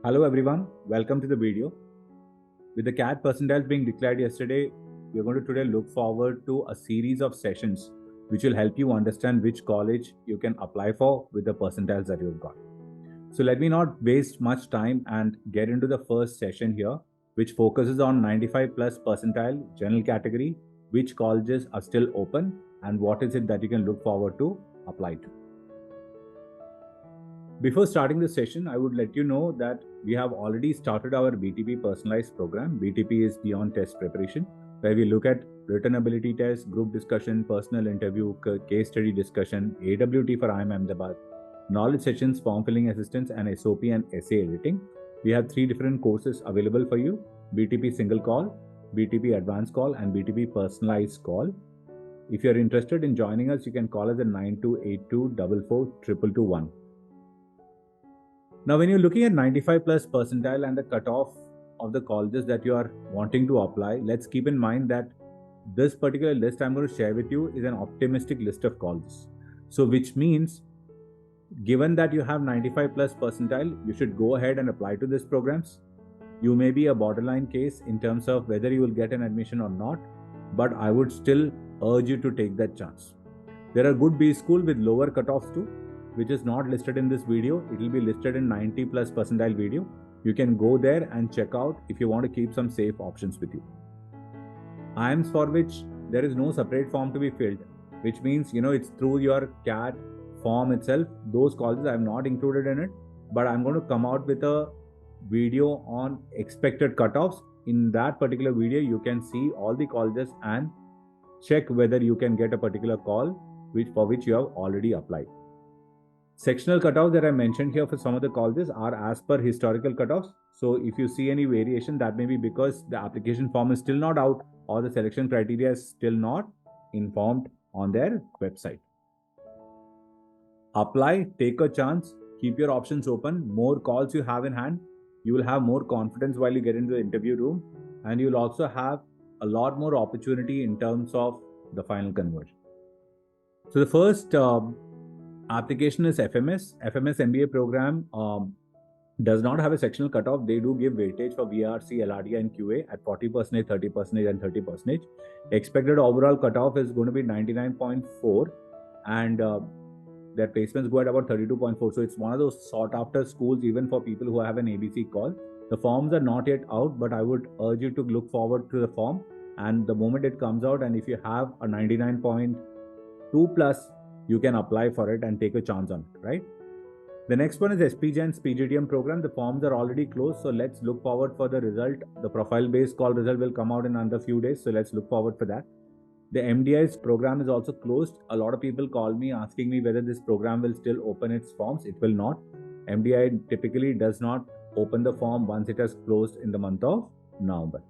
Hello everyone, welcome to the video. With the CAT percentiles being declared yesterday, we are going to today look forward to a series of sessions which will help you understand which college you can apply for with the percentiles that you've got. So let me not waste much time and get into the first session here, which focuses on 95 plus percentile general category, which colleges are still open and what is it that you can look forward to apply to. Before starting the session, I would let you know that we have already started our BTP Personalized Program. BTP is Beyond Test Preparation, where we look at written ability tests, group discussion, personal interview, case study discussion, AWT for IIMA Ahmedabad, knowledge sessions, form filling assistance, and SOP and essay editing. We have 3 different courses available for you: BTP Single Call, BTP Advanced Call, and BTP Personalized Call. If you are interested in joining us, you can call us at 9282442221. Now, when you're looking at 95 plus percentile and the cutoff of the colleges that you are wanting to apply, let's keep in mind that this particular list I'm going to share with you is an optimistic list of colleges. So, which means given that you have 95 plus percentile, you should go ahead and apply to these programs. You may be a borderline case in terms of whether you will get an admission or not, but I would still urge you to take that chance. There are good B school with lower cutoffs too, which is not listed in this video. It will be listed in 90 plus percentile video. You can go there and check out if you want to keep some safe options with you. IIMs for which there is no separate form to be filled, which means it's through your CAT form itself. Those colleges I have not included in it, but I'm going to come out with a video on expected cutoffs. In that particular video, you can see all the colleges and check whether you can get a particular call for which you have already applied. Sectional cutoffs that I mentioned here for some of the colleges are as per historical cutoffs. So if you see any variation, that may be because the application form is still not out or the selection criteria is still not informed on their website. Apply, take a chance, keep your options open. More calls you have in hand, you will have more confidence while you get into the interview room, and you'll also have a lot more opportunity in terms of the final conversion. So the first application is FMS. FMS MBA program does not have a sectional cutoff. They do give weightage for VRC, LRDI, and QA at 40%, 30%, and 30%. Expected overall cutoff is going to be 99.4, and their placements go at about 32.4. So it's one of those sought after schools even for people who have an ABC call. The forms are not yet out, but I would urge you to look forward to the form, and the moment it comes out, and if you have a 99.2 plus, you can apply for it and take a chance on it, right? The next one is SPJ and SPGTM program. The forms are already closed, so let's look forward for the result. The profile-based call result will come out in under a few days, so let's look forward for that. The MDI's program is also closed. A lot of people call me asking me whether this program will still open its forms. It will not. MDI typically does not open the form once it has closed in the month of November.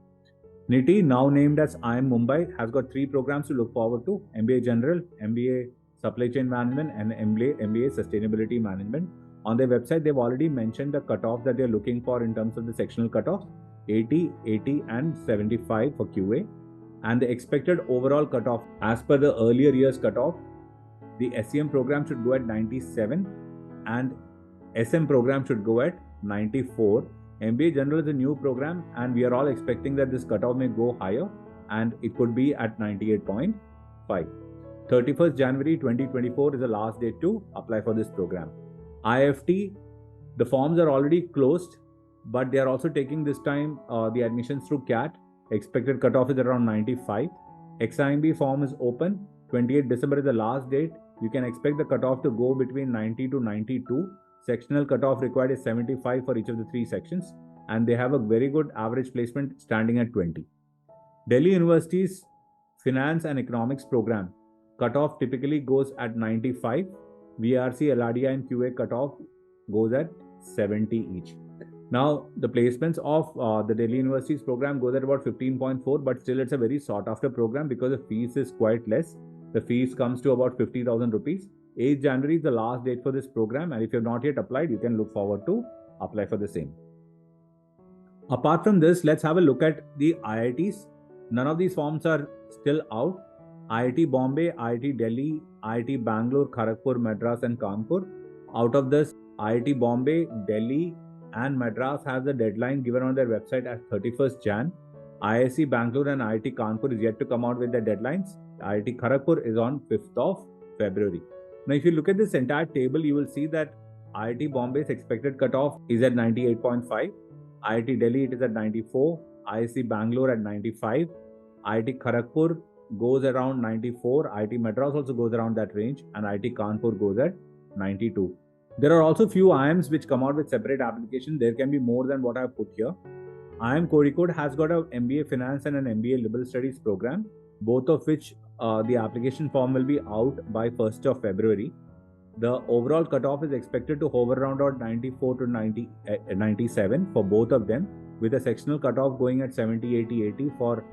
NITI, now named as IIM Mumbai, has got 3 programs to look forward to: MBA General, MBA Supply Chain Management, and MBA Sustainability Management. On their website, they've already mentioned the cutoff that they're looking for in terms of the sectional cutoff: 80, 80, and 75 for QA. And the expected overall cutoff, as per the earlier year's cutoff, the SEM program should go at 97 and SM program should go at 94. MBA General is a new program, and we are all expecting that this cutoff may go higher, and it could be at 98.5. 31st January 2024 is the last date to apply for this program. IFT, the forms are already closed, but they are also taking this time the admissions through CAT. Expected cutoff is around 95. XIMB form is open. 28 December is the last date. You can expect the cutoff to go between 90 to 92. Sectional cutoff required is 75 for each of the 3 sections, and they have a very good average placement standing at 20. Delhi University's Finance and Economics program cutoff typically goes at 95. VRC, LRDI, and QA cutoff goes at 70 each. Now, the placements of the Delhi University's program goes at about 15.4, but still it's a very sought after program because the fees is quite less. The fees comes to about 50,000 rupees. 8th January is the last date for this program, and if you have not yet applied, you can look forward to apply for the same. Apart from this, let's have a look at the IITs. None of these forms are still out. IIT Bombay, IIT Delhi, IIT Bangalore, Kharagpur, Madras, and Kanpur. Out of this, IIT Bombay, Delhi, and Madras has the deadline given on their website as 31st Jan. IISc Bangalore and IIT Kanpur is yet to come out with their deadlines. IIT Kharagpur is on 5th of February. Now, if you look at this entire table, you will see that IIT Bombay's expected cutoff is at 98.5. IIT Delhi it is at 94. IISc Bangalore at 95. IIT Kharagpur goes around 94. IIT Madras also goes around that range, and IIT Kanpur goes at 92. There are also few IIMs which come out with separate application. There can be more than what I have put here. IIM Kozhikode has got an MBA Finance and an MBA Liberal Studies program, both of which the application form will be out by 1st of February. The overall cutoff is expected to hover around 94 to 97 for both of them, with a sectional cutoff going at 70, 80, 80 for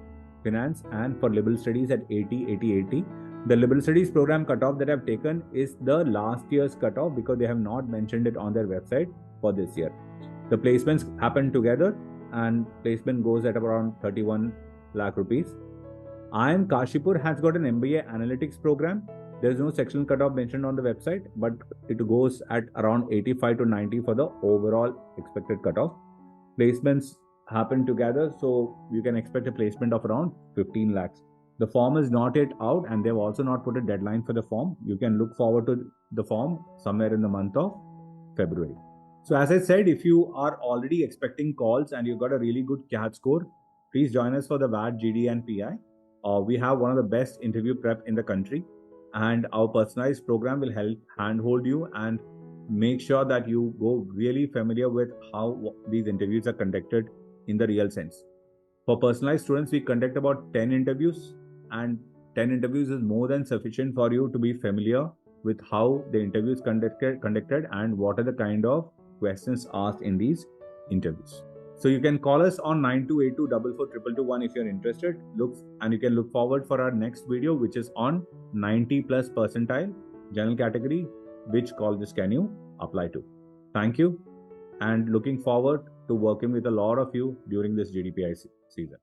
finance and for liberal studies at 80, 80, 80. The liberal studies program cutoff that I've taken is the last year's cutoff because they have not mentioned it on their website for this year. The placements happen together and placement goes at around 31 lakh rupees. IIM Kashipur has got an MBA Analytics program. There is no sectional cutoff mentioned on the website, but it goes at around 85 to 90 for the overall expected cutoff. Placements happen together, so you can expect a placement of around 15 lakhs. The form is not yet out and they've also not put a deadline for the form. You can look forward to the form somewhere in the month of February. So as I said, if you are already expecting calls and you've got a really good CAT score, please join us for the WAT, GD and PI. We have one of the best interview prep in the country, and our personalized program will help handhold you and make sure that you go really familiar with how these interviews are conducted in the real sense. For personalized students, we conduct about 10 interviews, and 10 interviews is more than sufficient for you to be familiar with how the interviews conducted and what are the kind of questions asked in these interviews. So you can call us on 9282442221 if you're interested. And you can look forward for our next video, which is on 90 plus percentile general category. Which colleges can you apply to? Thank you, and looking forward to working with a lot of you during this GDPI season.